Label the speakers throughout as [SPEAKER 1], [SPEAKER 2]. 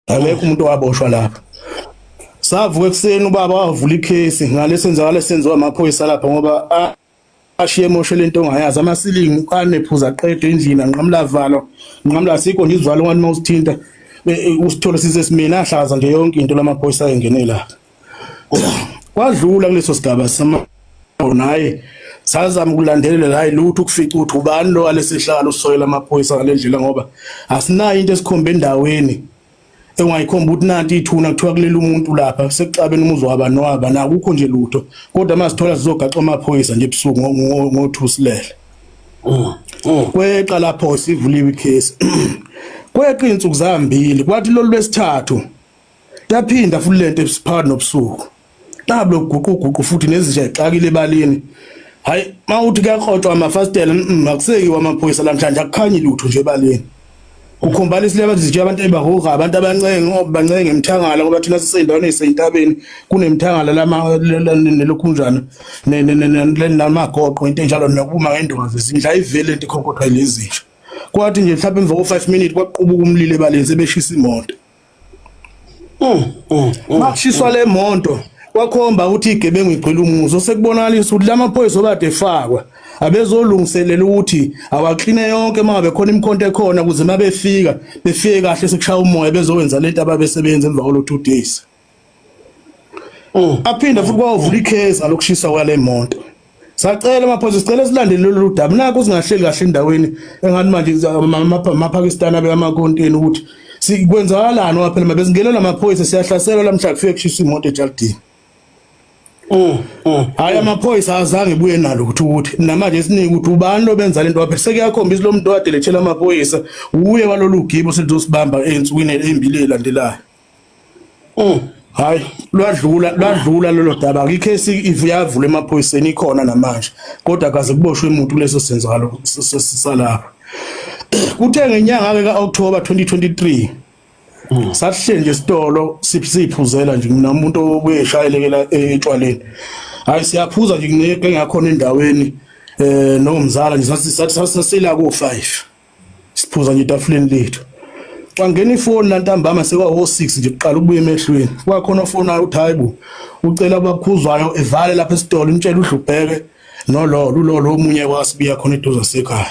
[SPEAKER 1] akekho umuntu owaboshwa lapha. Savuka ekuseni ubaba wavula ikhesi ngale senzakala senziwa amaphoyisa lapha ngoba ashiye moshe lento ongayazi amasilingi anephuza aqede endlini anqamla valo nqamla sikho nje izivalo ngani mawusithinta usithola sisesimina ahlaza nje yonke into lamaphoyisa ayengene la. Kwadlula kuleso sigaba sama naye sazama ukulandelela hayi lutho ukufica ukuthi ubani lo alesihlalo usoyela amaphoyisa ngalendlela ngoba asinayo into esikhombe endaweni engayikhomba ukuthi nanti ithuna kuthiwa kulela umuntu lapha sekucabeni umuzwa waba noaba nakukho nje lutho kodwa masithola sizogaxa amaphoyisa nje ebusuku ngothusilele. Kweqa lapho sivuliwe ikhesi kweqa insuku zambili kwathi lo lwesithathu yaphinda futhi lento esiphakathi nobusuku tablo guquguqu futhi nezinja exakile ebalini. Hayi mawuthi kuyakrotshwa amafastela akuseyiwa amaphoyisa lamhlanje akukhanyi lutho nje ebalini. Ukhombala isileba nje abantu ebahoga abantu abancenge ngoba bancenge emthangala ngoba thina sisendaweni esentabeni kunemthangala lama nelokhunjana namagoqo into enjalo nokuma ngendonga zezindla ivele into ikhonkotha lezinja. Kwathi nje mhlawumbe emva ko5 minutes kwaqubuka umlilo ebaleni sebeshisa imoto. Mashiswa le moto kwakhomba ukuthi igebengu igcwele umuzo sekubonakalisa ukuthi lamaphoyisa obade efakwa abezolungiselela ukuthi awakline yonke mangabe khona imkhonto ekhona ukuze mabefika befike kahle sekushaya umoya bezowenza lento ababesebenza emva kwalo 2 days. Aphinda futhi kwavula ikhesi alokushisa kwale moto. Sacela amaphoyisa sicela silandele lolu daba nakho singahleli kahle endaweni engani manje amaPakistan abe amakonteni ukuthi sikwenzakalani waphela mabezingelela amaphoyisa siyahlaselwa lamhla kufike kushisa imoto eJardini. Hayi amaphoyisa azange buye nalo ukuthi namanje siningi ukuthi ubani lo benza lento waphela sekuyakhombisa lo muntu wade lethela amaphoyisa uye walolu gibo selizosibamba ensukwini embili elandelayo. Hayi lwadlula lolo daba ikhesi ivuyavula emaphoyiseni ikhona namanje kodwa akaze kuboshwe umuntu leso senzalo salapha. Kuthe ngenyanga ke kaOctober 2023 sahle nje isitolo siphuzela nje mina umuntu obuyeshayelekela etshwaleni. Hayi siyaphuza nje ngeke ngakhona endaweni nomzala nje sasila ko5 siphuza nje itafuleni lethu. Kwangena ifoni lantambama sekwa6 nje kuqala ukubuya emehlweni kwakhona ufona uthi hayibo ucela abakhuzwayo evale lapha esitolo intshela uDlubheke lo omunye wasibiya khona eduze sekhaya.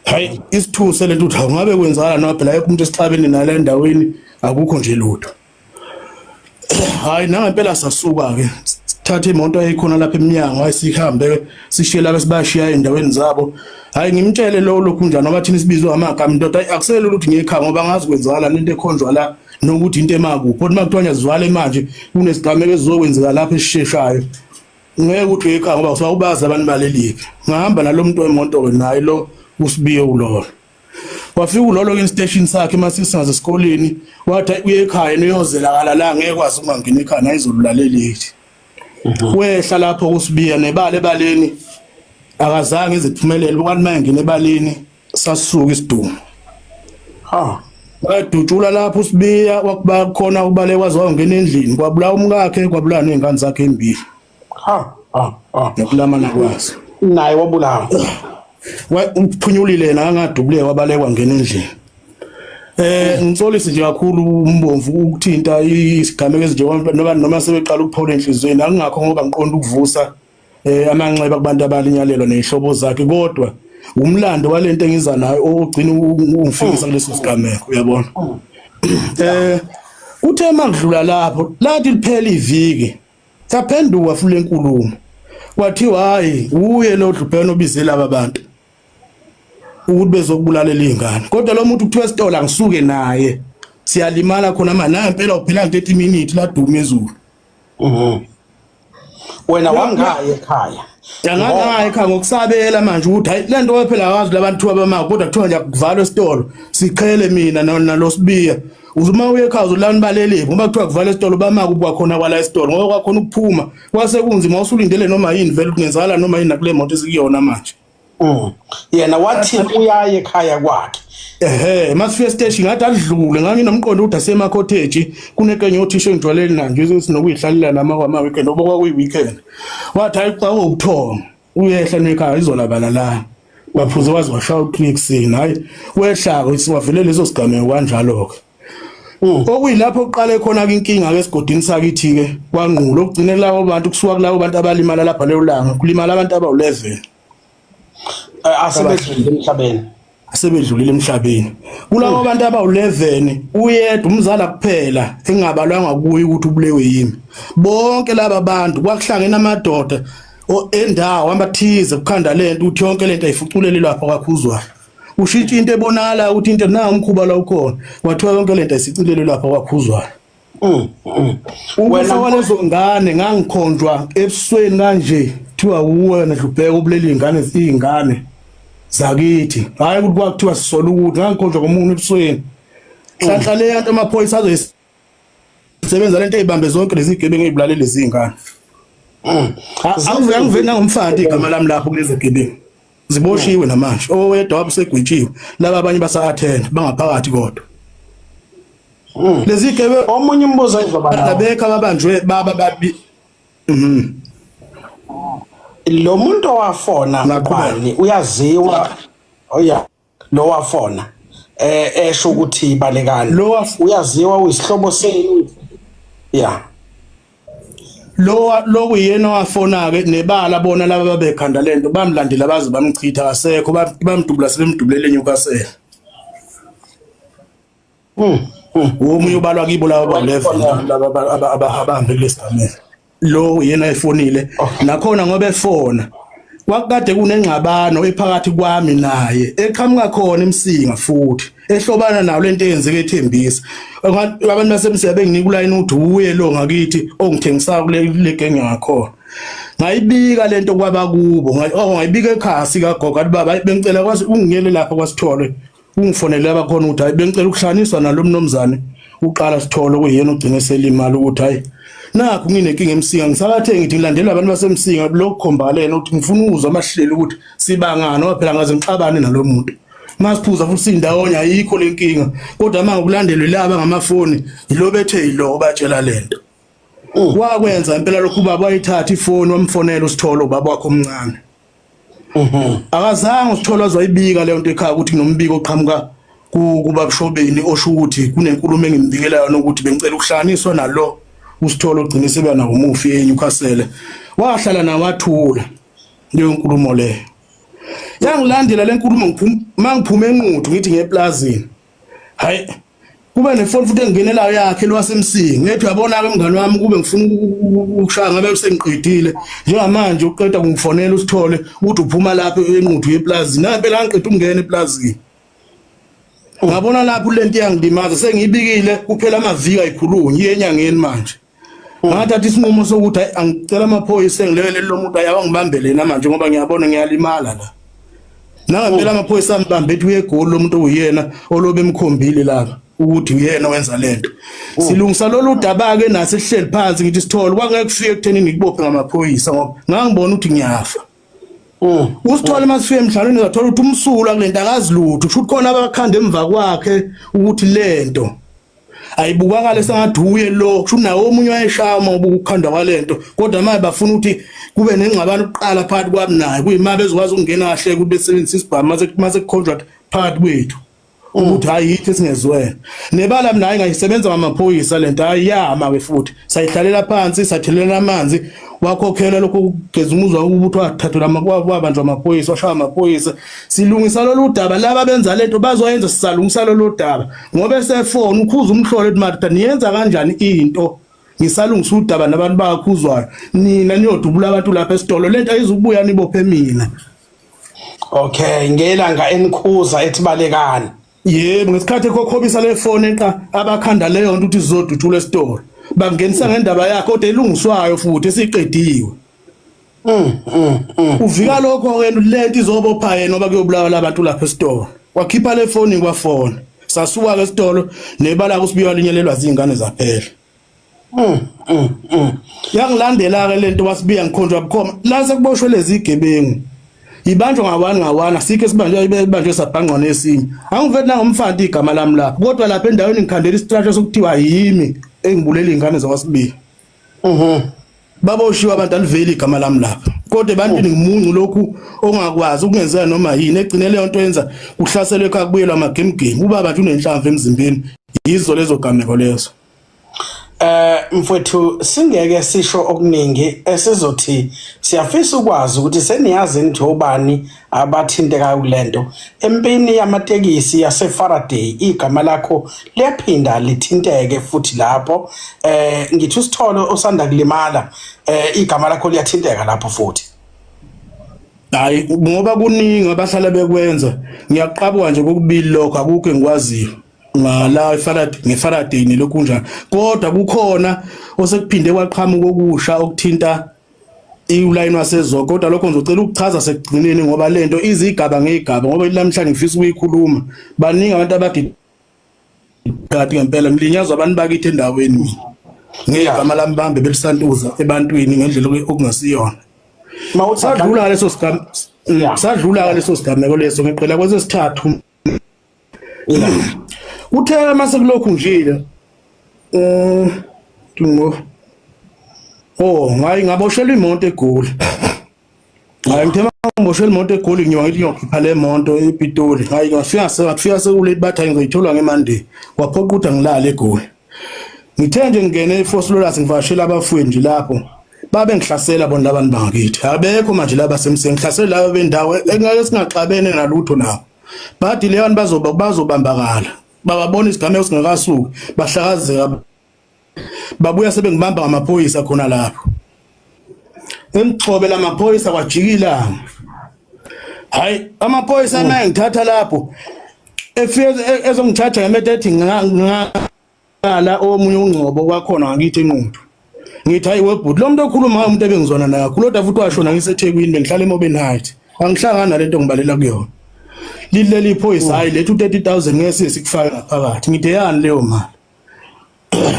[SPEAKER 1] Hayi isithuse lento uthi awungabe kwenzala noma phela ayekho umuntu esixabeni nala endaweni akukho nje lutho. Hayi nangempela sasuka ke sithatha imoto eyikhona lapha eminyango ayisihambe sishiye lapha sibashiya endaweni zabo. Hayi ngimtshele lo lokhunjana ngoba thina sibizwa amagama indoda akusele ukuthi ngekhaya ngoba ngazi kwenzakala lento ekhonjwa la nokuthi into emakuphi kodwa makuthiwa zivale manje kunesigameko esizokwenzeka lapha esisheshayo ngeke ukuthi ekhaya ngoba usawubaza abantu baleliphi ngahamba nalomuntu wemoto naye lo usibiye ulolo wafika ulolo ke station sakhe masisingaze esikoleni wathi uye ekhaya niyozela la ngeke kwazi ukungena ekhaya nayizolulalelithi wehla lapho kusibiya nebale ebaleni akazange iziphumelele ukwathi mayengena ebaleni sasuka isidumo. Wadutshula lapho usibiya wakuba khona ubale kwaziwa ungena endlini kwabula umkakhe kwabula nezingane zakhe embili. Nokulamana kwazi
[SPEAKER 2] naye wabulawa
[SPEAKER 1] uphunyulile nangadubule wabalekwa ngena endlini. Ngitsolisi nje kakhulu umbomvu ukuthinta isigameko ezinje noma sebeqala ukuphola enhlizweni akungakho ngoba ngiqonda ukuvusa amanxeba kubantu abalinyalelwa nezihlobo zakhe kodwa umlando walento engiza nayo ogcina ungifikisa kuleso sigameko uyabona. Uthe makudlula lapho lathi liphela iviki saphenduka futhi lenkulumo kwathiwa hayi uye lo Dlubhene obizela abantu ukuthi bezokubulalela izingane kodwa lo muntu kuthiwa esitolo angisuke naye siyalimala khona manje nampela uphela 30 minutes la duma ezulu.
[SPEAKER 2] Wena wangaye ekhaya
[SPEAKER 1] Yangaya ekhaya ngokusabela manje ukuthi hayi lento waphela akazi labantu abamaka kodwa kuthiwa nje kuvalwa esitolo siqhele mina nalosibiya uzuma uye ekhaya uzolani baleliphi ngoba kuthiwa kuvalwa esitolo bamaka ukuba khona kwala esitolo ngoba kwakhona ukuphuma kwase kunzima usulindele noma yini vele kungenzala noma yini nakule moto esikuyona manje.
[SPEAKER 2] Yena wathi uyaye ekhaya kwakhe
[SPEAKER 1] masifika station ngathi adlule nganginomqondo ukuthi asema cottage kunekenye othisha engijwaleni nanje sinokuyihlalela nama weekend oba kwakuyi weekend wathi hayi xa ukuthonga uyehla nekhaya izolabala la baphuze wazi washaya uClicksini hayi wehlaka siwavele leso sigameko kanjalo ke Okuyilapho uqale khona ke inkinga ke esigodini sakithi ke kwanqula ukugcine labo bantu kusuka kulabo bantu abalimala lapha leyo langa kulimala abantu abawu11 asebedlulile emhlabeni kulabo bantu abawu11 uyedwa umzala kuphela engabalwanga kuyi ukuthi ubulewe yimi bonke laba bantu kwakuhlangena amadoda endawo amathize kukhanda lento uthi yonke lento ayifuculele lapha kwakhuzwayo ushithi into ebonakala ukuthi into na umkhuba la ukhona wathiwa yonke lento ayisicilele lapha kwakhuzwayo wena walezo ngane ngangikhonjwa ebusweni kanje thiwa uwena Dlubheka ubuleli izingane zakithi hayi ukuthi kwakuthiwa sisola ukuthi ngangikhonjwa komuntu ebusweni hlanhla le yanto amaphoyisa azoyisebenza lento ezibambe zonke lezi gebengu ezibulale lezi zingane angivena ngomfati igama lami lapho kulezi gebengu ziboshiwe namanje owedwa wabusegwitshiwe laba abanye basa-attend bangaphakathi kodwa lezi gebe
[SPEAKER 2] omunye umbuzo ayizobala
[SPEAKER 1] abekho ababanjwe baba babi
[SPEAKER 2] lo muntu owafona ngqwani uyaziwa lo wafona esho ukuthi balekani
[SPEAKER 1] lo
[SPEAKER 2] uyaziwa uyisihlobo senu
[SPEAKER 1] lo kuyena wafona ke nebala bona laba babekhanda lento bamlandela baze bamchitha kasekho bamdubula sebemdubulele eNewcastle omunye ubalwa kibo laba ba11 laba abahambe kulesigamela lo yena efonile nakhona ngoba efona wakade kunengxabano ephakathi kwami naye eqhamuka khona emsinga futhi ehlobana nawo lento eyenzeke eThembisa abantu basemsinga benginika ulayini ukuthi uye lo ngakithi ongithengisayo kule genge ngakhona ngayibika lento kwaba kubo ngayibika ekhasi kagogo baba bengicela kwazi ungiyele lapha kwaSithole ungifonele abakhona ukuthi hayi bengicela ukuhlanganiswa nalo mnomzane uqala Sithole kuyena ugcine selimali ukuthi hayi nakho nginenkinga emsinga ngisakathe ngithi ngilandela abantu basemsinga lokukhombakala ukuthi ngifuna ukuzwa amahlelo ukuthi sibangana ngoba phela ngaze ngixabane nalomuntu masiphuza futhi indawonye ayikho lenkinga kodwa manje ukulandelwe laba ngamafoni yilo bethe yilo batshela lento wakwenza impela lokhu baba wayithatha ifoni wamfonela uSithole ubaba wakhe omncane akazange uSithole azoyibika leyo nto ekhaya ukuthi nginombiko oqhamuka kuba kushobeni osho ukuthi kunenkulumo engimbikelayo nokuthi bengicela ukuhlanganiswa nalo uSithole ogcina sebena ngomufi eNewcastle wahlala nawathula leyo nkulumo leyo yangilandela lenkulumo mangiphume enquthu ngithi ngeplazini hayi kube nefoni futhi engingenelayo yakhe lwasemsingi ngethi uyabona ke mngani wami kube ngifuna ukushaya ngabe usengiqedile njengamanje uqeda kungifonela uSithole ukuthi uphuma lapha enquthu yeplazini naphela ngiqeda ukungena eplazini ngabona lapho lento yangilimaza sengiyibikile kuphela amaviki ayikhulunyi enyangeni manje ngathatha isinqumo sokuthi angicela amaphoyisa engilele lo muntu ayawangibambele manje ngoba ngiyabona ngiyalimala la nangempela amaphoyisa ambambe ethi uyegoli lo muntu uyena olobe emkhombile lapha ukuthi uyena wenza lento silungisa lolu daba ke nase sihleli phansi ngithi Sithole kwangeke kufike ekutheni ngikubophe ngamaphoyisa ngoba ngangibona ukuthi ngiyafa uSithole masifike emhlalweni ngathola ukuthi umsula kulento akazilutho futhi khona abakhanda emva kwakhe ukuthi lento ayibukakala sengaduye lo kusho nawo omunye wayeshama ubukhandwa kwalento kodwa manje bafuna ukuthi kube nengxabano uqala phakathi kwami naye kuyima bezokwazi ukungena kahle ukuthi besebenzise isibhamu mase kucontract phakathi kwethu ukuthi hayi yithi singezwena nebala mina ngayisebenza ngamaphoyisa lento ayiyama ke futhi sayihlalela phansi sathelena amanzi wakhokhela lokho kugeza umuzwa ukuthi wathathela wabanjwa amaphoyisa washaya amaphoyisa silungisa lolu daba laba benza lento bazoyenza sisalungisa lolu daba ngoba esefona ukhuza umhlolo ethi Martha niyenza kanjani into ngisalungisa udaba nabantu bakhuzwayo nina niyodubula abantu lapha eSithole lento ayizukubuya nibophe mina
[SPEAKER 2] okay ngelanga enikhuza ethi balekani
[SPEAKER 1] yebo ngesikhathi ekokhobisa le phone eqa abakhanda leyo nto ukuthi sizoduthula eSithole bangenisa ngendaba yakhe kodwa elungiswayo futhi esiqediwe uvika lokho ke lento izobopha yena ngoba kuyobulawa labantu lapha eSithole wakhipha le phone kwafona sasuka ke eSithole nebala kusibiwa linyelelwa izingane zaphela yangilandela ke lento wasibiya ngikhonjwa bukhoma la sekuboshwe lezi igebengu ibanjwa ngawana sikhe sibanjwe sabhangqwa nesinye angiveti nangomfati igama lami lapho kodwa lapha endaweni ngikhandela istructure sokuthiwa yimi engibulela izingane zakwasibiya baboshiwa abantu aliveli igama lami lapha kodwa ebantwini ngimuncu lokhu ongakwazi ukungenzeka noma yini egcine leyo nto yenza kuhlaselwe ekhaya kubuyelwa amagame ubaba nje unenhlamvu emzimbeni yizo lezo gameko lezo.
[SPEAKER 2] Mfowethu singeke sisho okuningi esizothi siyafisa ukwazi ukuthi seniyazi nje obani abathinteka kulento empini yamatekisi yaseFaraday igama lakho liyaphinda lithinteke futhi lapho ngithi usitholo osanda kulimala igama lakho liyathinteka lapho futhi.
[SPEAKER 1] Hayi ngoba kuningi abahlala bekwenza ngiyaqabwa nje kokubili lokho akukho engikwaziyo ngala ngeFaraday nelokhu njalo kodwa kukhona osekuphinde kwaqhamuka okusha okuthinta iuline wasezoko kodwa lokho ngizocela ukuchaza sekugcineni ngoba lento izigaba ngegaba ngoba namhlanje ngifisa ukuyikhuluma baningi abantu abadi kanti ngempela ngilinyazwa abantu bakithi endaweni ngegama lami bambe belisantuza ebantwini ngendlela okungasiyona. Sadlula leso sigaba sadlula leso sigameko leso ngiqela kwesesithathu uthe mase kulokhu njile dingo ngayi ngaboshelwa imoto eGoli ngayi ngithe ngiboshelwa imoto eGoli ngiyoba ngithi ngiyokhipha le moto ePitoli ngayi ngafika sekuleti bathi ngizayithola ngeMonday waphoqa ukuthi ngilale eGoli ngithe nje ngene eForce Lawrence ngivashela abafundi nje lapho babe ngihlasela bona labantu bangakithi abekho manje laba semseng ngihlasela laba bendawo engeke singaxabene nalutho nabo bathi le bantu bazobambakala bababona isigameko singakasuki bahlakazeka babuya sebengibamba ngamaphoyisa khona lapho emxhobela amaphoyisa kwajikila hayi amaphoyisa naye ngithatha lapho efike ezongithatha ngemethe ethi ngala omunye ungcobo kwakhona ngakithi enquthu ngithi hayi webhuti lo muntu okhuluma umuntu ebengizona naye kodwa futhi washona ngiseThekwini bengihlala eMoben Heights angihlangana nalento ngibalela kuyona lileli phoyisa hayi lethu 30,000 ngeke sikufaka ngaphakathi ngide yani leyo mali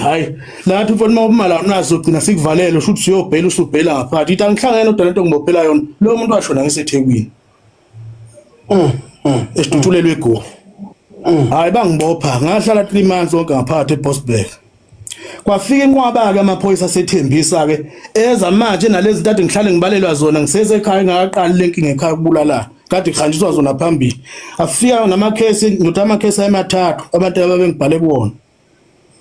[SPEAKER 1] hayi lathi mfowethu mawumala unazo ugcina sikuvalele ushuthi uyobhela usubhela ngaphakathi ithi angihlangene kodwa lento ngibophela yona lo muntu washona ngiseThekwini esitutulelwe eGoli hayi bangibopha ngahlala 3 months onke ngaphakathi eBosberg kwafika inqwaba ke amaphoyisa sethembisa ke eza manje nalezi zintathu ngihlale ngibalelwa zona ngiseze ekhaya ngaqali lenkinga ekhaya kubulala kade khanjiswa zona phambili afika namakhesi ngithi amakhesi amathathu abantu ababengibhale kuwona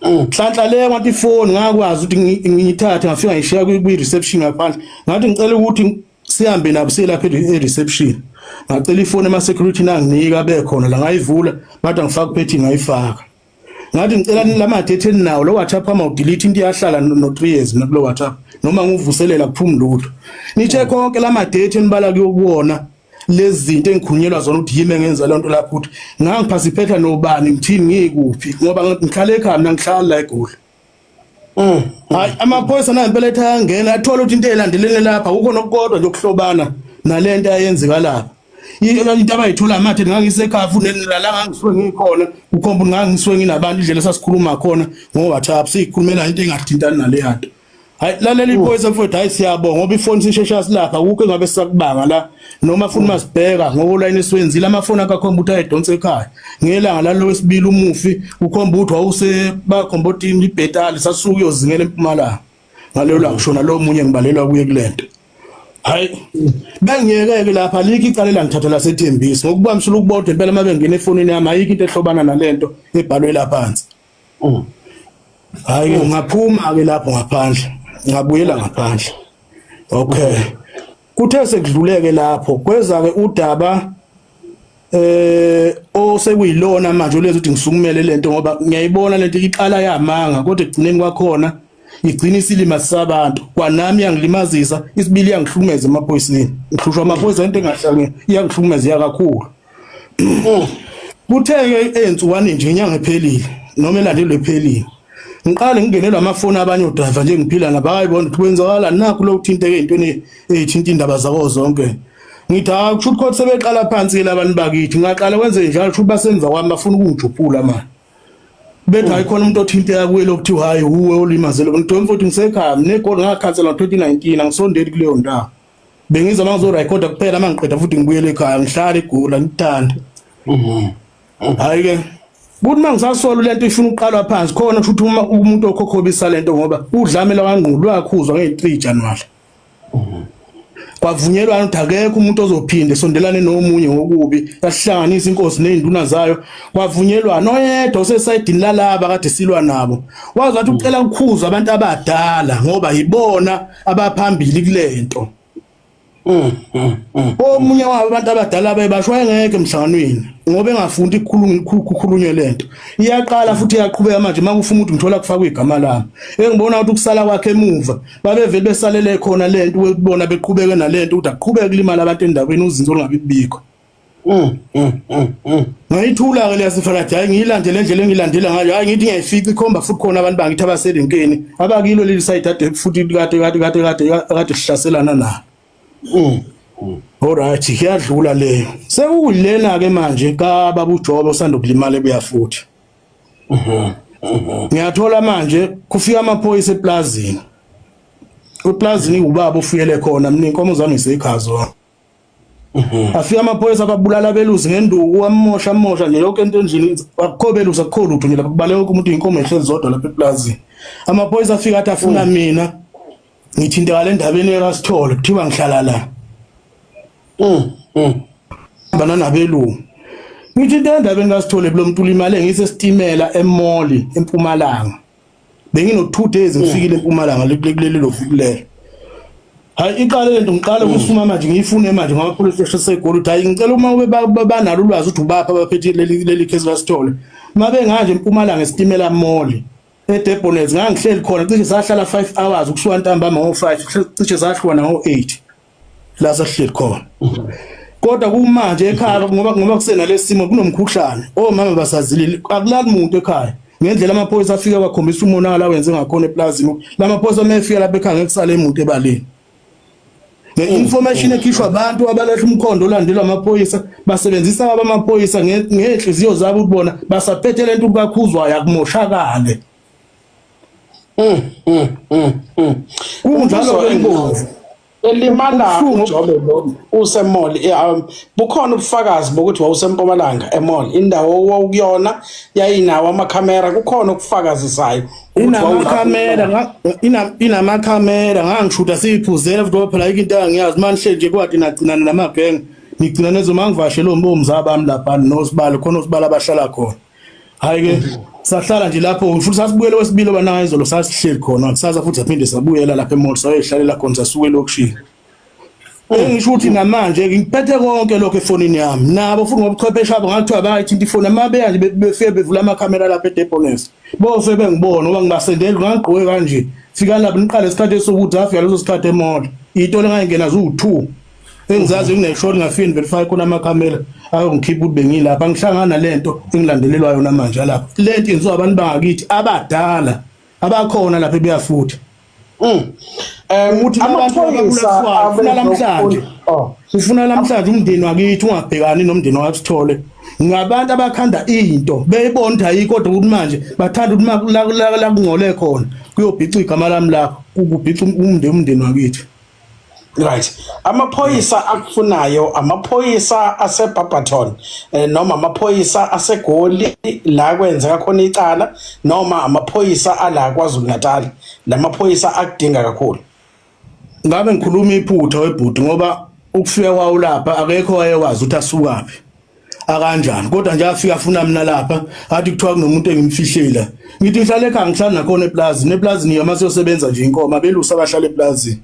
[SPEAKER 1] hlanhla le ngathi ifoni ngakwazi ukuthi ngiyithathe ngafika ngishiya kwi reception ngaphandle ngathi ngicela ukuthi sihambe nabo selapha e-reception ngacela ifoni ema security nanginika bekhona la ngayivula bathi ngifaka kuphethi ngayifaka ngathi ngicela lama date eninawo lo WhatsApp ama udelete into yahlala no 3 years nakulo WhatsApp noma ngivuselela kuphuma lutho nithe konke lama date enibala kuwona lezi zinto engikhunyelwa zona ukuthi yime ngenza lento lapho ukuthi ngangiphasiphetha nobani ngithini ngikuphi ngoba ngihlale ekhaya mina ngihlala la eGoli hayi amaphoyisa nampela ethi ayangena athola ukuthi into elandelene lapha ukho nokukodwa nje ukuhlobana nalento ayenzeka lapha into abayithola amathe ngangisekhaya futhi la ngangisuke ngikhona ukhomba ngangisuke nginabantu indlela sasikhuluma khona ngo WhatsApp sikhulumela into engathintani nale yanto hayi lalela iphoyisa mfowethu hayi siyabonga ngoba ifoni sishesha silapha ukho engabe sisakubanga la noma futhi masibheka ngokuline esiwenzile amafoni akakhomba ukuthi ayidonse ekhaya ngelanga lalo wesibili umufi ukhomba ukuthi wawuse bakhomba ukuthi ibhetali sasuke uyozingela eMpumalanga ngalo la kushona lo munye ngibalelwa kuye kulento hayi bengiyeke lapha likho icalela ngithatha la sethembisi ngokubamisela ukubodwa impela mabengena efonini yami ayikho into ehlobana nalento ebhalwe lapha phansi hayi ngaphuma ke lapho ngaphandle ngabuyela ngaphandle okay kuthe sekudluleke lapho kweza ke udaba osekuyilona manje lezi ukuthi ngisukumele lento ngoba ngiyayibona lento iqala yamanga kodwa egcineni kwakhona igcina isilima sabantu kwanami yangilimazisa isibili yangihlukumeza emaphoyiseni ngihlushwa amaphoyisa into engahlali yangihlukumeza kakhulu kuthe ke ensukwani nje inyanga ephelile noma elandelwe ephelile ngiqale ngingenelwa amafoni abanye odriver nje ngiphila nabakayibona ukuthi kwenzakala nakho lo kuthinteke intweni ezithinta indaba zako zonke ngithi akusho ukuthi sebeqala phansi labantu bakithi ngaqala kwenze njalo ukuthi basemva kwami bafuna ukungijuphula manje bethi ayikhona umuntu othinteka kuye lokuthiwa hayi uwe olimazelo ngithola futhi ngisekhaya negoli ngakhansela ngo2019 angisondeli kuleyo ndawo bengiza mangizo record kuphela mangiqeda futhi ngibuyele ekhaya ngihlala eGoli ngithanda hayi ke buthi mangisasola lento ifuna uqalwa phansi khona ukuthi umuntu okhokhobisa lento ngoba udlamela kangqulu wakhuzwa nge3 January kwavunyelwana ukuthi akekho umuntu ozophinde sondelane nomunye ngokubi yasihlanganisa inkosi nezinduna zayo kwavunyelwana oyedwa osesayidini lalaba kade silwa nabo wazi wathi ucela ukukhuza abantu abadala ngoba yibona abaphambili kulento omunye wabo abantu abadala bayibasho engeke emhlanganweni ngoba engafundi ukukhulunywe lento iyaqala futhi iyaqhubeka manje makufuna ukuthi ngithola kufakwa igama lami engibona ukuthi ukusala kwakhe emuva babevele besalele khona lento ukubona beqhubeke nalento ukuthi aqhubeke kulimala abantu endaweni uzinzo lingabi bikho ngayithula ke leyasifaka hayi ngiyilandele endlela engilandela ngayo hayi ngithi ngiyayifica ikhomba futhi khona abantu bangithi abasedenkeni abakilo leli side ade futhi kade sihlaselana nabo alright iyadlula leyo sekuyilena ke manje ka baba uJobe osanda kulimala ebuya futhi ngiyathola manje kufika amaphoyisa eplazini ubaba ufuyele khona mina inkomo zami ngisekhazo afika amaphoyisa akabulala abelusi ngenduku wamosha nje yonke into endlini akukho belusi akukho lutho nje lapha kubale wonke umuntu inkomo ehlezi zodwa lapha eplazini amaphoyisa afika athi afuna mina ngithinte ngale ndabeni eRasithole kuthiwa ngihlala la bana nabelungu ngithinte endabeni kaSithole lo muntu ulimale ngisestimela eMoli eMpumalanga bengino 2 days ngifikile eMpumalanga kuleli lovukulelo hayi iqale lento ngiqale ukusuma manje ngiyifune manje ngoba police station segoli ukuthi hayi ngicela uma ube banalo ulwazi ukuthi ubapha abaphethe leli case kaSithole mabe nganje eMpumalanga estimela eMoli eDebonets ngangihleli khona cishe sahlala 5 hours ukusuka ntambama ngo5 cishe sahlwa na ngo8 la sahleli khona kodwa kumanje ekhaya ngoba kusena lesimo kunomkhuhlane omama basazilile akulali umuntu ekhaya ngendlela amaphoyisa afika bakhombisa umonakala wenze ngakhona eplazini lamaphoyisa mefika lapha ekhaya ngekusala emuntu ebaleni nge-information ekhishwa abantu abalahla umkhondo olandelwa amaphoyisa basebenzisa abamaphoyisa ngenhliziyo zabo ukubona basaphethe lento kakhuzwayo akumoshakale kunjalo embovu
[SPEAKER 2] elimala uJobe lo usemoli bukhona ubufakazi bokuthi wawusempumalanga emoli indawo owukuyona yayinawo amakhamera kukhona ukufakazisayo inamakhamera ngangishuta siyiphuzela futhi phela into engiyazi manje nje kwathi nagcinana namabhenge ngigcina nezo mangivashe lo mbomza bami lapha nosibalo khona osibala abahlala khona hayi ke sahlala nje lapho futhi sasibuyele wesibili bana izolo sasihleli khona kusasa futhi aphinde sabuyela lapha eMall sayihlalela khona sasuke lokushini ngisho ukuthi namanje ngiphethe konke lokho efonini yami nabo futhi ngobuchwepheshe abo ngathiwa bayithinta ifoni mabeya nje befike bevula amakhamera lapha eDebonets bofe bengibona ngoba ngibasendele ngangigqoke kanje fika lapho niqale isikhathi esokuthi afika leso sikhathi eMall into lengayingena zu2 engizazi ngineshort ngafini verify khona amakhamera ayongikhipha ukuthi bengilapha ngihlangana lento engilandelelwa yona manje lapha lento yenziwa abantu bangakithi abadala abakhona lapha ebuya futhi ukuthi amaphoyisa
[SPEAKER 1] afuna namhlanje ufuna namhlanje umndeni wakithi ungabhekani nomndeni waSithole ngabantu abakhanda into beyibona ayikho kodwa ukuthi manje bathanda ukuthi la kungole khona kuyobhica igama lami lapho ukubhica umndeni wakithi.
[SPEAKER 2] Right. Amaphoyisa akufunayo amaphoyisa aseBarberton noma amaphoyisa asegoli la kwenzeka khona icala noma amaphoyisa ala kwaZulu Natal lamaphoyisa akudinga kakhulu.
[SPEAKER 1] Ngabe ngikhuluma iphutha webhuti ngoba ukufika kwawo lapha akekho wayewazi ukuthi asukaphi akanjani kodwa nje afika afuna mina lapha athi kuthiwa kunomuntu engimfihlela ngithi ngihlala ekhaya ngihlala nakhona eplazini yamasiyosebenza nje inkomo abelusa abahlala eplazini.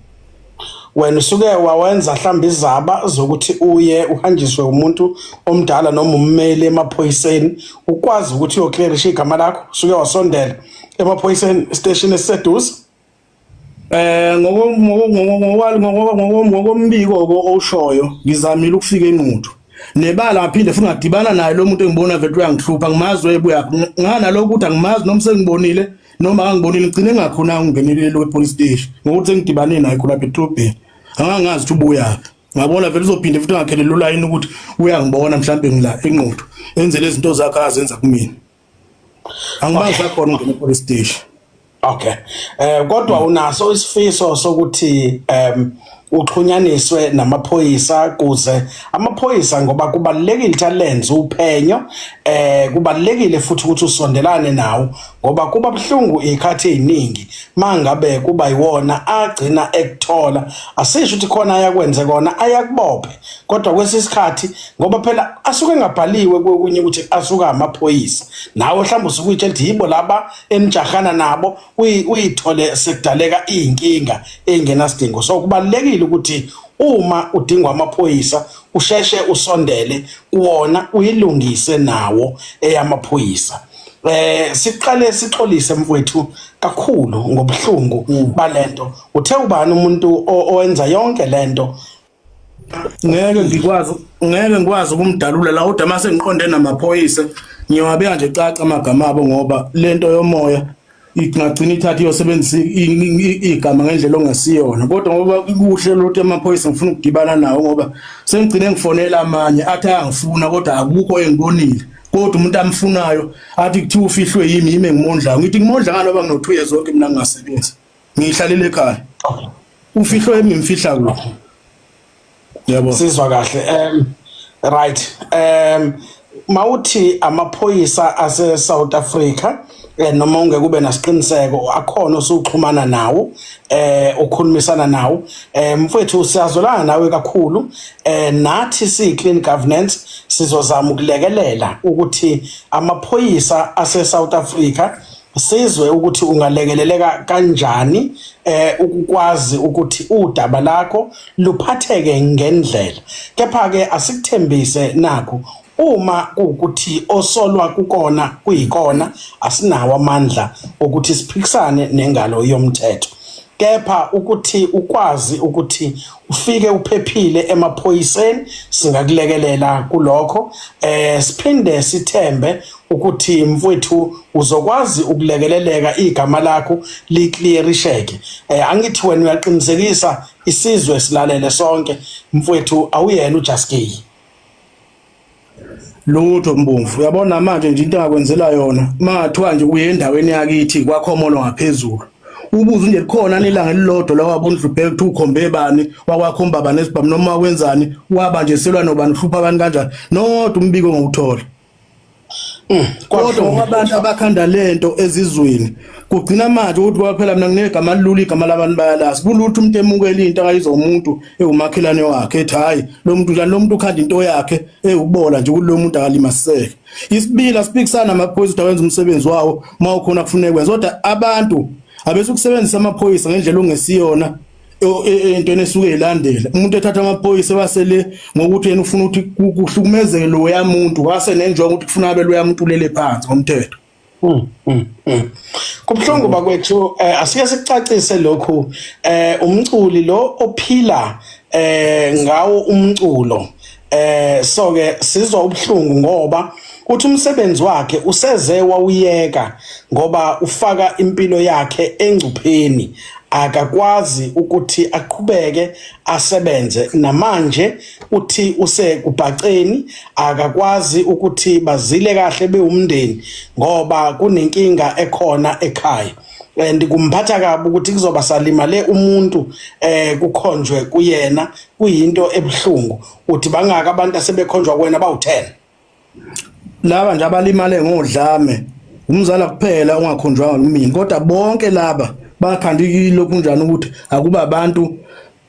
[SPEAKER 2] Wena usuke wawenza mhlawumbe izaba zokuthi uye uhanjiswe umuntu omdala noma ummeli emaphoyiseni ukwazi ukuthi uyoclearisha igama lakho usuke wasondela emaphoyiseni station esiseduze ngokombiko oshoyo ngizamile ukufika eNquthu nebala ngaphinde futhi ngadibana naye lo muntu engibona vele uyangihlupha ngimazi ebuya ngana lokho ukuthi angimazi noma sengibonile noma angibonile ngicine ngakhona ngingenile lo police station ngokuthi ngidibane naye khona ePetrobel angangazi ukuthi ubuya ngabona vele uzophinde futhi ngakhelele ulayini ukuthi uyangibona mhlambe ngila eNquthu enze lezi zinto zakhe azenza kumina angibazi khona ngene police station. Okay. Kodwa unaso isifiso sokuthi uxhunyaniswe namaphoyisa kuze amaphoyisa ngoba kubalekile talenze uphenyo kubalekile futhi ukuthi usondelane nawo ngoba kuba buhlungu ikhathi eziningi mangabe kuba yiwona agcina ekuthola asisho ukuthi khona ayakwenze kona ayakubophe kodwa kwesisikhathi ngoba phela asuke engabhaliwe kokunye ukuthi asuka amaphoyisa nawe mhlawumbe usukuyitshela ukuthi yibo laba enijahana nabo uyithole sekudaleka inkinga engenasidingo so kubalekile ukuthi uma udingwa amaphoyisa usheshe usondele kuwona uyilungise nawo eyamaphoyisa siqale sixolise mfowethu kakhulu ngobuhlungu balento uthe ubani umuntu owenza yonke lento
[SPEAKER 1] ngeke ngikwazi ukumdalula la kodwa mase ngiqonde namaphoyisa ngiyawabeka nje caca amagama abo ngoba lento yomoya ingagcina ithatha iyosebenzisa igama ngendlela ongasiyona kodwa ngoba kuhle lothi amaphoyisa ngifuna ukudibana nawo ngoba sengigcine ngifonela amanye athi ayangifuna kodwa akukho engibonile kodwa umuntu amfunayo athi kuthi ufihlwe yimi engimondla ngithi ngimondla ngani ngoba ngino2 years zonke mina ngingasebenzi ngihlalele ekhaya ufihlwe yimi ngimfihla kulo yabo
[SPEAKER 2] sizwa kahle right mawuthi amaphoyisa ase South Africa noma ungeke kube nasiqiniseko akhona osuxhumana nawo ukhulumisana nawo mfowethu siyazolana nawe kakhulu nathi si-clean governance sizozama ukulekelela ukuthi amaphoyisa ase South Africa sizwe ukuthi ungalekeleleka kanjani ukukwazi ukuthi udaba lakho luphatheke ngendlela kepha ke asikuthembise nakho uma ukuthi osolwa kukona kuyikona asinawo amandla ukuthi siphikisane nengalo yomthetho kepha ukuthi ukwazi ukuthi ufike uphephile emaphoyiseni singakulekelela kulokho siphinde sithembe ukuthi mfowethu uzokwazi ukulekeleleka igama lakho liclearisheke angithi wena uyaqinisekisa isizwe silalele sonke mfowethu awuyena uJaskey
[SPEAKER 1] lutho mbomvu uyabona manje nje into engakwenzela yona mathiwa nje uye endaweni yakithi kwakhomolo ngaphezulu ubuza nje likhona nelanga elilodwa la wabona uhlubheke ukuthi ukhombe bani wakwakhomba bani esibhamu noma wenzani waba nje selwa nobani uhlupha abantu kanjani nodwa umbiko ngokuthola kodwa abantu abakhanda lento ezizweni kugcina manje ukuthi kwaphela mina nginegama lilula igama labantu bayalazi kulutho umuntu emukela into akayizomuntu ewumakhelane wakhe ethi hayi lo muntu ukhanda into yakhe ewubola nje kulo muntu akalimaseke isibila siphikisana namaphoyisa ukuthi awenza umsebenzi wawo mawukhona kufuneka kwenza kodwa abantu abese ukusebenzisa amaphoyisa ngendlela ongesiyona entweni esuke ilandela umuntu ethatha amaphoyisa basele ngokuthi yena ufuna ukuthi kuhlukumezeke lo yamuntu wase nenjongo ukuthi kufuna abe lo yamuntu ulele phansi ngomthetho
[SPEAKER 2] kubhlungu bakwethu asike sicacise lokhu umculi lo ophila ngawo umculo so ke sizwa ubhlungu ngoba uthi umsebenzi wakhe useze wawuyeka ngoba ufaka impilo yakhe engcupheni akakwazi ukuthi aqhubeke asebenze namanje uthi usekubhaceni akakwazi ukuthi bazile kahle beumndeni ngoba kunenkinga ekhona ekhaya kumphatha kabi ukuthi kuzoba salimale umuntu kukhonjwe kuyena kuyinto ebuhlungu uthi bangaka abantu asebekhonjwa kuwena bawu10
[SPEAKER 1] laba nje abalimale ngodlame umzala kuphela ungakhonjwanga ngimini kodwa bonke laba bakhandiki lokhu njani ukuthi akuba abantu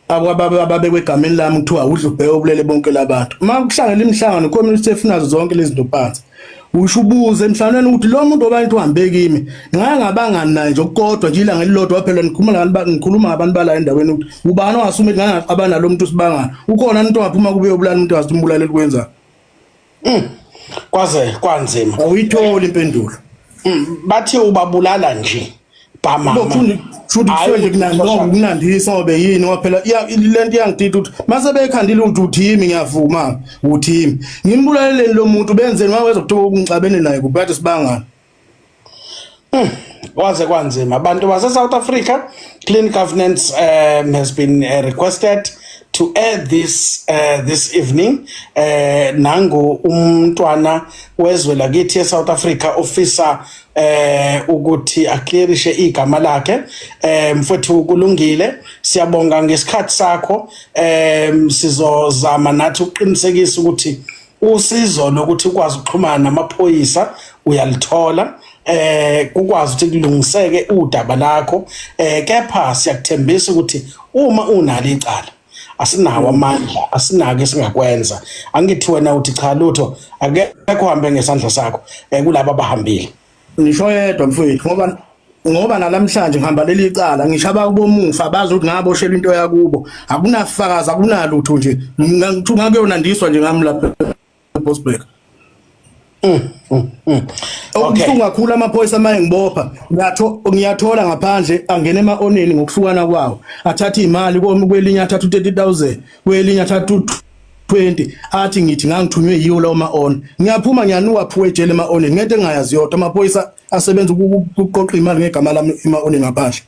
[SPEAKER 1] ababekwe egameni lami kuthiwa udla ubheke obulele bonke labantu makuhlangela imihlangano community efunazo zonke lezi zinto phansi usho ubuze emhlanganweni ukuthi lo muntu obantu uhambe kimi ngangabangani naye nje kodwa nje ilanga elilodwa phela ngikhuluma ngabantu bala endaweni ukuthi ubani ongasume ngangaqabana nalo muntu sibangana ukhona umuntu ongaphuma kube ubulala umuntu wazimbulala likwenza
[SPEAKER 2] kwaze kwanzima
[SPEAKER 1] awuyitholi impendulo
[SPEAKER 2] bathi ubabulala nje
[SPEAKER 1] futhi kuhle kunandisa ngobe yini waphela lento iyangidida ukuthi mase bekhandile ukuthi uthimi ngiyavuma uthimi ngimbulaleleni lo muntu benzeni ngaweza ukuthoka ukungixabene naye kubathi sibangana
[SPEAKER 2] waze kwanzima abantu base South Africa clean governance has been requested to air this evening nangu umntwana wezwe lakithi eSouth Africa officer ukuthi aclearishe igama lakhe. Mfowethu kulungile, siyabonga ngesikhathi sakho. Sizozama nathi ukuqinisekisa ukuthi usizo lokuthi ukwazi ukuxhumana namaphoyisa uyalithola, ukwazi ukuthi kulungiseke udaba lakho. Kepha siyakuthembisa ukuthi uma unalo icala asinawo amandla, asinake singakwenza. Angithi wena uthi cha lutho akekho uhambe ngesandla sakho kulabo abahambile.
[SPEAKER 1] Ngisho yedwa mfowethu ngoba nalamhlanje ngihamba leli icala ngisho abakubomufa bazi ukuthi ngaboshela into yakubo, akunafakazi akunalutho nje, ngakuyonandiswa nje ngami lapha eBosberg. Okubuhlungu kakhulu amaphoyisa amaye ngibopha, ngiyathola ngaphandle angene ema-oneni ngokuhlukana kwawo, athatha imali kwelinye athatha 30,000 kwelinye athatha 20, athi ngithi ngangithunywe yiyo lawo ma-on. Ngiyaphuma ngiyanuwaphuwe ejele ema-oneni ngento engayazi yodwa. Amaphoyisa asebenza ukuqoqa imali ngegama lami ema-oneni ngaphandle.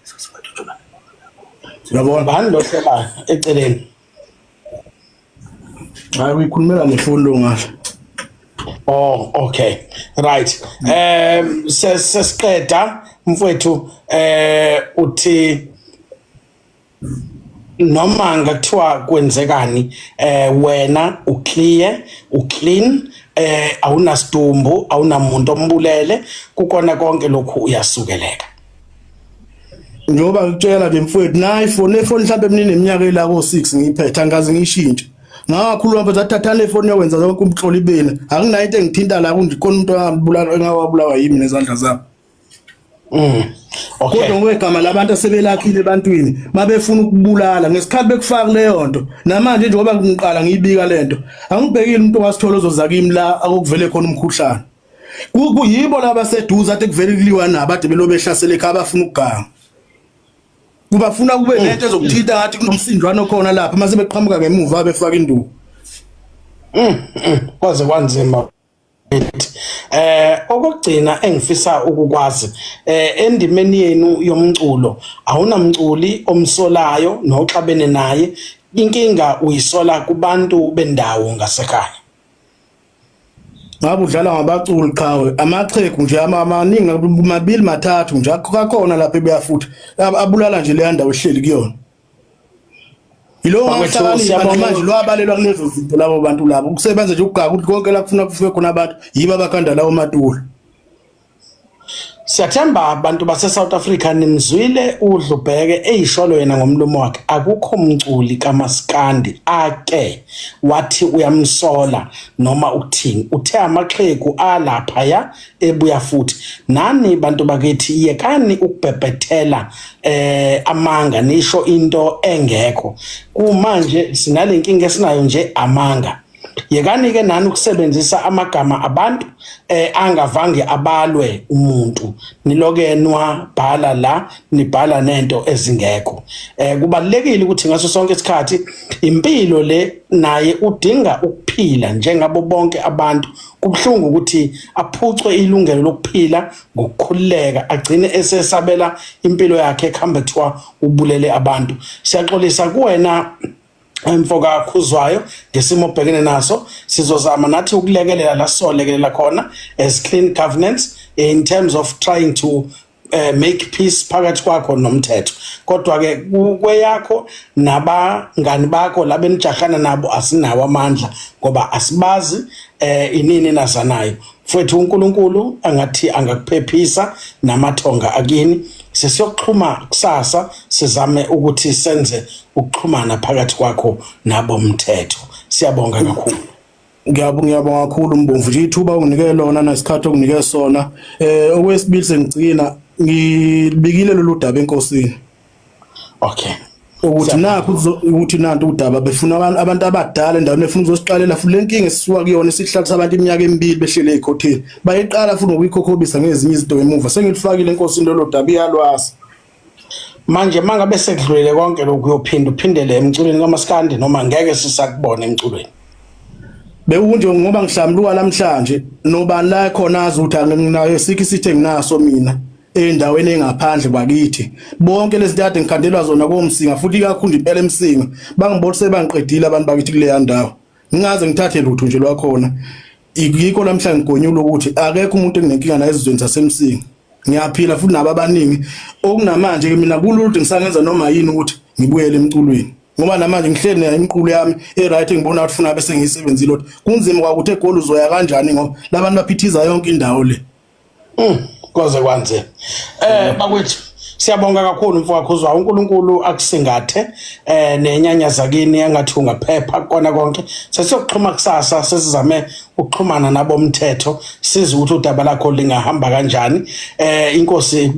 [SPEAKER 1] Siyabona
[SPEAKER 2] bani lo hlelayo eceleni?
[SPEAKER 1] Hayi uyikhulumela ngefoni lo ngahle.
[SPEAKER 2] Oh, okay. Right. Sesiqeda mfowethu uthi noma ngathiwa kwenzekani wena uclean awunasidumbu awunamuntu ombulele kukona konke lokhu uyasukeleka.
[SPEAKER 1] Njoba ngitshela nje mfowethu nayi ifoni mhlawumbe emnini eminyaka ela ko6 ngiyiphethe angazi ngiyishintshe. Ngakhuluma mfethu athathana ifoni yawenza zonke umhlolo ibene. Anginayo into engithinta la kundikhona umuntu angabulala engawabulawa yimi nezandla zabo.
[SPEAKER 2] Okay.
[SPEAKER 1] Kodwa ngegama labantu asebelakhile ebantwini mabefuna ukubulala ngesikhathi bekufaka leyo nto. Namanje njengoba ngiqala ngiyibika lento angibhekile umuntu owasithola ozoza kimi la akuvele khona umkhuhlane. Kuyibo laba seduza athi kuvele kuliwa nabo ade belobe behlasele ekhaya abafuna ukuganga. Kubafuna kube nento ezokuthinta ngathi kunomsindwana okhona lapha mase beqhamuka ngemuva befaka induku.
[SPEAKER 2] Kwaze kwanzima. Okugcina engifisa ukukwazi endimeni yenu yomculo awunamculi omsolayo noxabene naye, inkinga uyisola kubantu bendawo ngasekhaya.
[SPEAKER 1] Ngabe udlala ngabaculi qhawe amaqhegu nje amaningi mabili mathathu nje akakhona lapha ebuyafuthi abulala nje le ndawo ehleli kuyona. Yilo ngahlala manje lo abalelwa kulezo zinto labo bantu labo ukusebenza nje ukugaga ukuthi konke la kufuna kufike khona abantu yiba bakhanda lawo matulo.
[SPEAKER 2] Siyathemba abantu base South Africa nimzwile uDlubheke eyisholo yena ngomlomo wakhe akukho umculi kaMaskandi ake wathi uyamsola noma ukuthini. Uthe amaqhegu alapha ya ebuya futhi nani bantu bakithi yekani ukubhebhethela amanga nisho into engekho kumanje sinalenkinga esinayo nje amanga. Yekani ke nani ukusebenzisa amagama abantu angavange abalwe umuntu nilokenwa bhala la nibhala nento ezingekho. Kubalekile ukuthi ngaso sonke isikhathi impilo le naye udinga ukuphila njengabo bonke abantu. Kubhlungu ukuthi aphucwe ilungelo lokuphila ngokukhuleka agcine esesabela impilo yakhe ekhamba kuthiwa ubulele abantu. Siyaxolisa kuwena Mfoka Khuzwayo ngesimo obhekene naso. Sizozama nathi ukulekelela la solekelela khona as clean governance in terms of trying to make peace phakathi kwakho nomthetho. Kodwa ke kweyakho nabangani bakho labenijahana nabo asinawo amandla ngoba asibazi inini nazanayo. Mfowethu uNkulunkulu angathi angakuphephisa namathonga akini. Sesiyoxhuma kusasa sizame ukuthi senze ukuxhumana phakathi kwakho nabo umthetho. Siyabonga kakhulu.
[SPEAKER 1] Ngiyabonga kakhulu Mbomvu nje ithuba unginike lona nesikhathi okunike sona. Okwesibili sengigcina ngibikile lolu daba enkosini.
[SPEAKER 2] Okay.
[SPEAKER 1] Ukuthi nakho ukuthi nanto udaba befuna abantu abadala endaweni efuna uzosiqalela futhi lenkinga esisuka kuyona esihlalisa abantu iminyaka emibili behlele ekhotheni bayiqala futhi ngokuyikhokhobisa ngezinye izinto emuva sengilifakile enkosini lolu daba iyalwazi.
[SPEAKER 2] Manje mangabe sekudlulile konke lokhu uyophinda uphindele emculweni kaMaskandi noma ngeke sisakubona emculweni.
[SPEAKER 1] Bekunje ngoba ngihlamluka namhlanje nobani la khona azi ukuthi anginayo sikhi sithe nginaso mina endaweni engaphandle kwakithi. Bonke lezi zinto ngikhandelwa zona komsinga futhi kakhulu impela emsinga bangibona sebangiqedile abantu bakithi kule ndawo. Ngingaze ngithathe lutho nje lwakhona. Yikho namhlanje ngigonyula ukuthi akekho umuntu enginenkinga naye ezizweni zasemsinga. ngiyaphila futhi nabo abaningi okunamanje ke mina kulula ukuthi ngisangenza noma yini ukuthi ngibuyele emculweni ngoba namanje ngihleli nayo imiculo yami right ngibona ukuthi funa bese ngiyisebenzile lot kunzima kwakuthi eGoli uzoya kanjani ngoba labantu baphithiza yonke indawo le
[SPEAKER 2] koze kwanze bakwethu siyabonga kakhulu mfowethu uzwa uNkulunkulu akusingathe nenyanya zakini engathi ungaphepha kona konke sesiyokuxhuma kusasa sesizame ukuxhumana nabo umthetho siza ukuthi udaba lakho lingahamba kanjani inkosi